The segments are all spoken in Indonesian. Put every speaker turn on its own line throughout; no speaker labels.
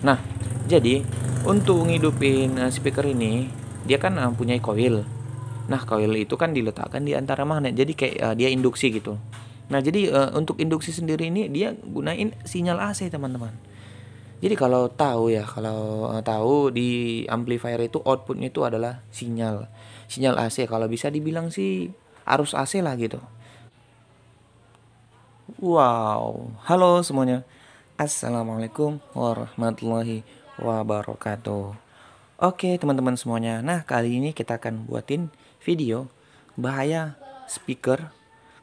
Nah, jadi untuk ngidupin speaker ini, dia kan punya coil. Nah, coil itu kan diletakkan di antara magnet, jadi kayak dia induksi gitu. Nah, jadi untuk induksi sendiri ini dia gunain sinyal AC, teman-teman. Jadi kalau tahu di amplifier itu outputnya itu adalah sinyal AC. Kalau bisa dibilang sih arus AC lah gitu. Wow, halo semuanya. Assalamualaikum warahmatullahi wabarakatuh. Oke, teman-teman semuanya. Nah, kali ini kita akan buatin video bahaya speaker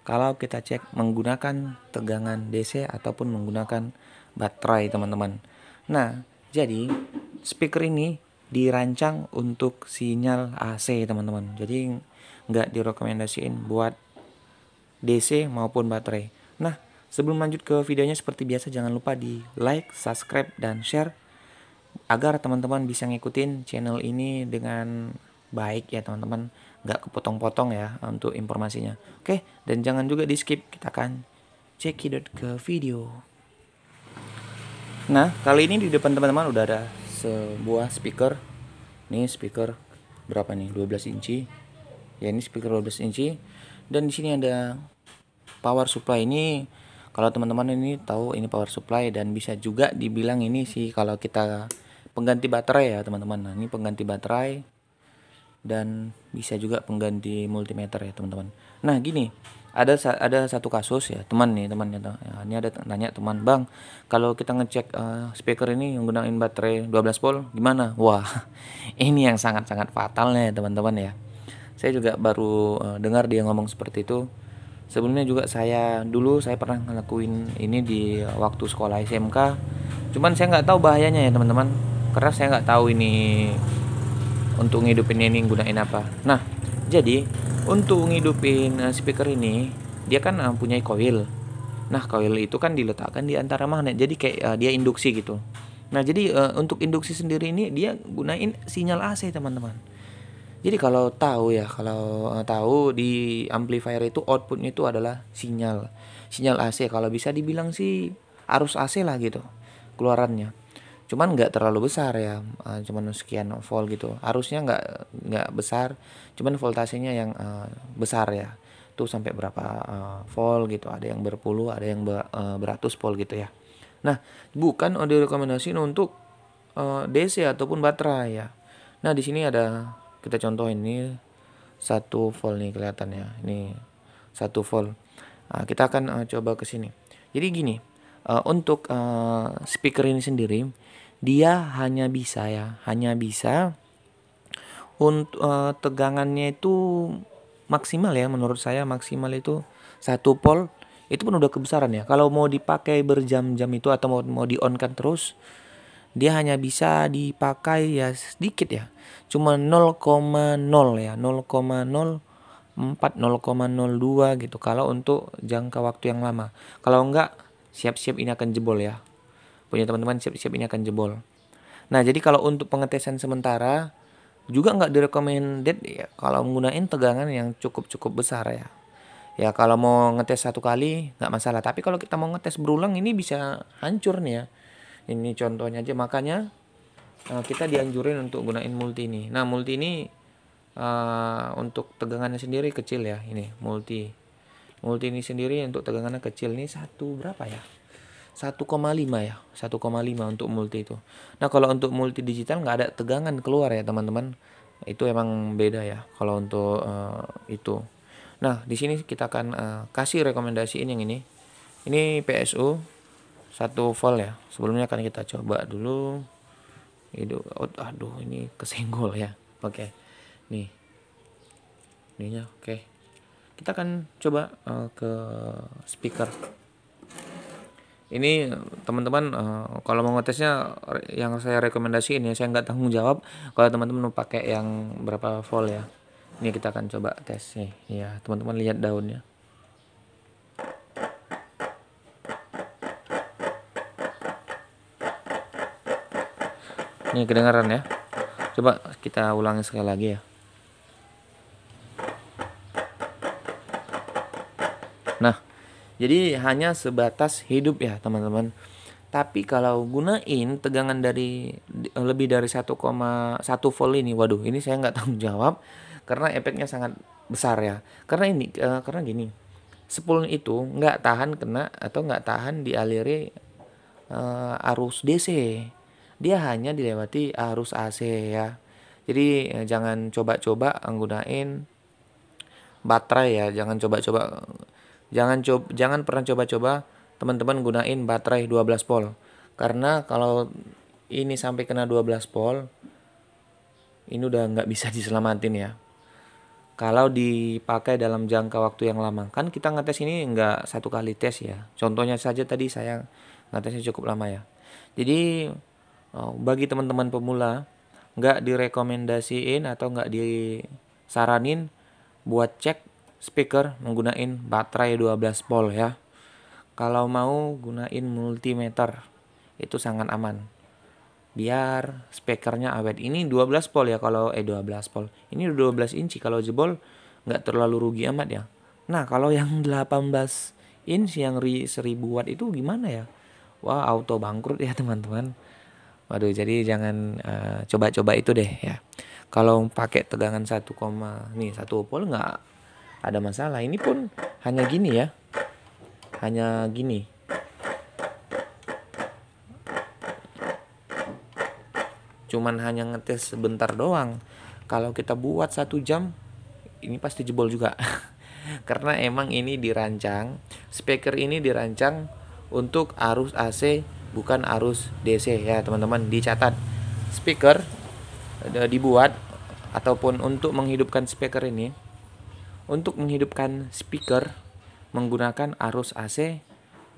kalau kita cek menggunakan tegangan DC ataupun menggunakan baterai, teman-teman. Nah, jadi speaker ini dirancang untuk sinyal AC, teman-teman. Jadi nggak direkomendasiin buat DC maupun baterai. Nah, sebelum lanjut ke videonya seperti biasa jangan lupa di like, subscribe, dan share agar teman-teman bisa ngikutin channel ini dengan baik ya teman-teman, nggak kepotong-potong ya untuk informasinya. Oke, dan jangan juga di skip, kita akan cekidot ke video. Nah, kali ini di depan teman-teman udah ada sebuah speaker. Ini speaker berapa nih? 12 inci. Ya, ini speaker 12 inci. Dan di sini ada power supply. Ini kalau teman-teman ini tahu ini power supply, dan bisa juga dibilang ini sih kalau kita pengganti baterai ya teman-teman. Nah, ini pengganti baterai dan bisa juga pengganti multimeter ya teman-teman. Nah, gini, ada satu kasus ya teman ya, ini ada nanya teman, "Bang, kalau kita ngecek speaker ini menggunakan baterai 12 volt gimana?" Wah, ini yang sangat-sangat fatal nih teman-teman ya. Saya juga baru dengar dia ngomong seperti itu. Sebelumnya juga dulu saya pernah ngelakuin ini di waktu sekolah SMK. Cuman saya nggak tahu bahayanya ya teman-teman, karena saya nggak tahu ini untuk ngidupin ini gunain apa. Nah, jadi untuk ngidupin speaker ini dia kan punya coil. Nah, coil itu kan diletakkan di antara magnet, jadi kayak dia induksi gitu. Nah, jadi untuk induksi sendiri ini dia gunain sinyal AC, teman-teman. Jadi kalau tahu di amplifier itu outputnya itu adalah sinyal AC. Kalau bisa dibilang sih arus AC lah gitu keluarannya. Cuman nggak terlalu besar ya, cuman sekian volt gitu. Arusnya nggak besar, cuman voltasenya yang besar ya. Tuh sampai berapa volt gitu. Ada yang berpuluh, ada yang beratus volt gitu ya. Nah, bukan direkomendasiin untuk DC ataupun baterai ya. Nah, di sini ada, kita contoh ini 1 volt nih kelihatannya. Ini 1 volt. Nah, kita akan coba ke sini. Jadi gini, untuk speaker ini sendiri dia hanya bisa untuk tegangannya itu maksimal ya, menurut saya maksimal itu 1 volt. Itu pun udah kebesaran ya. Kalau mau dipakai berjam-jam itu atau mau di on kan terus, dia hanya bisa dipakai ya sedikit ya, cuma 0,0 ya, 0,04 0,02 gitu kalau untuk jangka waktu yang lama. Kalau enggak, siap-siap ini akan jebol ya, punya teman-teman, siap-siap ini akan jebol. Nah, jadi kalau untuk pengetesan sementara juga nggak direcomended ya kalau menggunakan tegangan yang cukup besar ya. Ya kalau mau ngetes 1 kali nggak masalah, tapi kalau kita mau ngetes berulang ini bisa hancur nih ya. Ini contohnya aja, makanya kita dianjurin untuk gunain multi ini. Nah, multi ini untuk tegangannya sendiri kecil ya. Ini multi ini sendiri untuk tegangannya kecil. Ini berapa ya? 1,5 ya. 1,5 untuk multi itu. Nah, kalau untuk multi digital nggak ada tegangan keluar ya teman-teman. Itu emang beda ya kalau untuk itu. Nah, di sini kita akan kasih rekomendasiin yang ini. Ini PSU 1 volt ya. Sebelumnya akan kita coba dulu. Aduh, ini kesenggol ya. Oke. Nih. Ininya oke. Kita akan coba ke speaker. Ini teman-teman kalau mau ngetesnya yang saya rekomendasiin ya, saya nggak tanggung jawab kalau teman-teman mau pakai yang berapa volt ya. Ini kita akan coba tes nih. Ya, teman-teman lihat daunnya. Ini kedengaran ya. Coba kita ulangi sekali lagi ya. Nah, jadi hanya sebatas hidup ya teman-teman. Tapi kalau gunain tegangan dari lebih dari 1,1 volt ini, waduh, ini saya nggak tanggung jawab karena efeknya sangat besar ya. Karena gini, spool itu nggak tahan kena atau nggak tahan dialiri arus DC. Dia hanya dilewati arus AC ya. Jadi jangan coba-coba nggunain baterai ya, jangan pernah coba-coba teman-teman gunain baterai 12 volt. Karena kalau ini sampai kena 12 volt, ini udah nggak bisa diselamatin ya. Kalau dipakai dalam jangka waktu yang lama, kan kita ngetes ini nggak satu kali tes ya. Contohnya saja tadi saya ngetesnya cukup lama ya. Jadi bagi teman-teman pemula nggak direkomendasiin atau nggak disaranin buat cek speaker menggunakan baterai 12 volt ya. Kalau mau gunain multimeter itu sangat aman. Biar speakernya awet. Ini 12 volt ya, kalau 12 volt. Ini 12 inci, kalau jebol nggak terlalu rugi amat ya. Nah, kalau yang 18 inch yang 1000 watt itu gimana ya? Wah, auto bangkrut ya teman-teman. Waduh, jadi jangan coba-coba itu deh ya. Kalau pakai tegangan 1 volt nggak ada masalah. Ini pun hanya gini ya. Hanya gini. Cuman hanya ngetes sebentar doang. Kalau kita buat 1 jam, ini pasti jebol juga. Karena emang ini dirancang, speaker ini dirancang untuk arus AC bukan arus DC ya teman-teman. Dicatat, speaker dibuat ataupun untuk menghidupkan speaker ini, untuk menghidupkan speaker menggunakan arus AC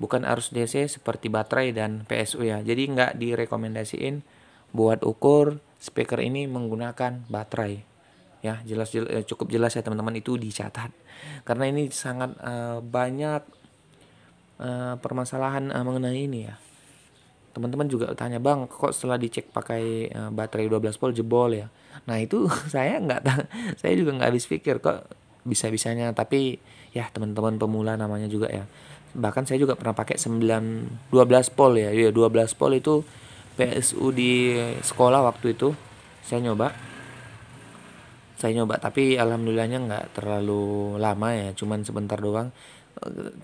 bukan arus DC seperti baterai dan PSU ya. Jadi nggak direkomendasiin buat ukur speaker ini menggunakan baterai ya. Cukup jelas ya teman-teman, itu dicatat karena ini sangat banyak permasalahan mengenai ini ya. Teman-teman juga tanya, bang, kok setelah dicek pakai baterai 12 volt jebol ya. Nah itu saya juga nggak habis pikir kok bisa-bisanya. Tapi ya teman-teman pemula namanya juga ya. Bahkan saya juga pernah pakai 12 volt ya. 12 volt itu PSU di sekolah waktu itu saya nyoba tapi alhamdulillahnya nggak terlalu lama ya, cuman sebentar doang.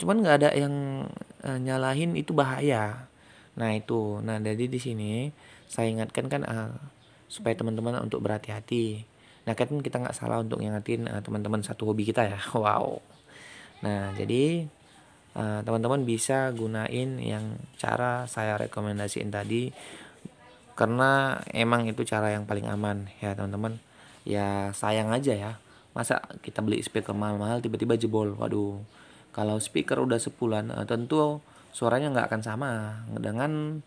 Cuman nggak ada yang nyalahin, itu bahaya. Nah itu, jadi di sini saya ingatkan kan supaya teman-teman untuk berhati-hati. Nah kan kita nggak salah untuk ngingetin teman-teman satu hobi kita ya. Wow. Nah jadi teman-teman bisa gunain yang cara saya rekomendasiin tadi, karena emang itu cara yang paling aman ya teman-teman. Ya sayang aja ya, masa kita beli speaker mahal-mahal tiba-tiba jebol. Waduh, kalau speaker udah sepulan tentu suaranya nggak akan sama dengan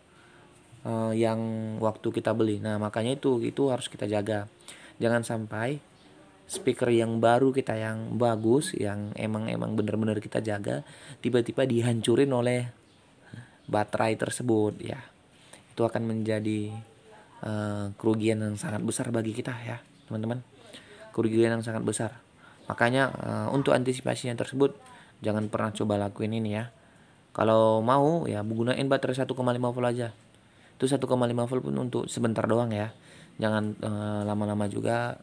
yang waktu kita beli. Nah makanya itu harus kita jaga. Jangan sampai speaker yang baru kita, yang bagus, yang emang bener-bener kita jaga, tiba-tiba dihancurin oleh baterai tersebut ya. Itu akan menjadi kerugian yang sangat besar bagi kita ya teman-teman. Kerugian yang sangat besar. Makanya untuk antisipasinya tersebut, jangan pernah coba lakuin ini ya. Kalau mau ya gunain baterai 1,5 volt aja. Itu 1,5 volt pun untuk sebentar doang ya. Jangan lama-lama juga.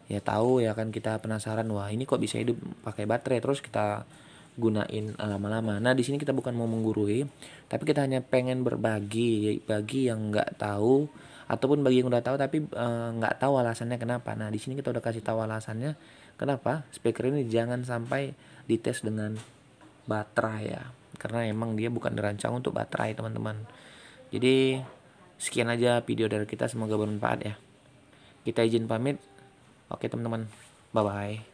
Ya tahu ya kan, kita penasaran, wah ini kok bisa hidup pakai baterai, terus kita gunain lama-lama. Nah di sini kita bukan mau menggurui, tapi kita hanya pengen berbagi bagi yang nggak tahu, ataupun bagi yang udah tahu tapi nggak tahu alasannya kenapa. Nah di sini kita udah kasih tahu alasannya kenapa speaker ini jangan sampai dites dengan baterai ya, karena emang dia bukan dirancang untuk baterai teman-teman. Jadi sekian aja video dari kita, semoga bermanfaat ya. Kita izin pamit. Oke teman-teman, bye bye.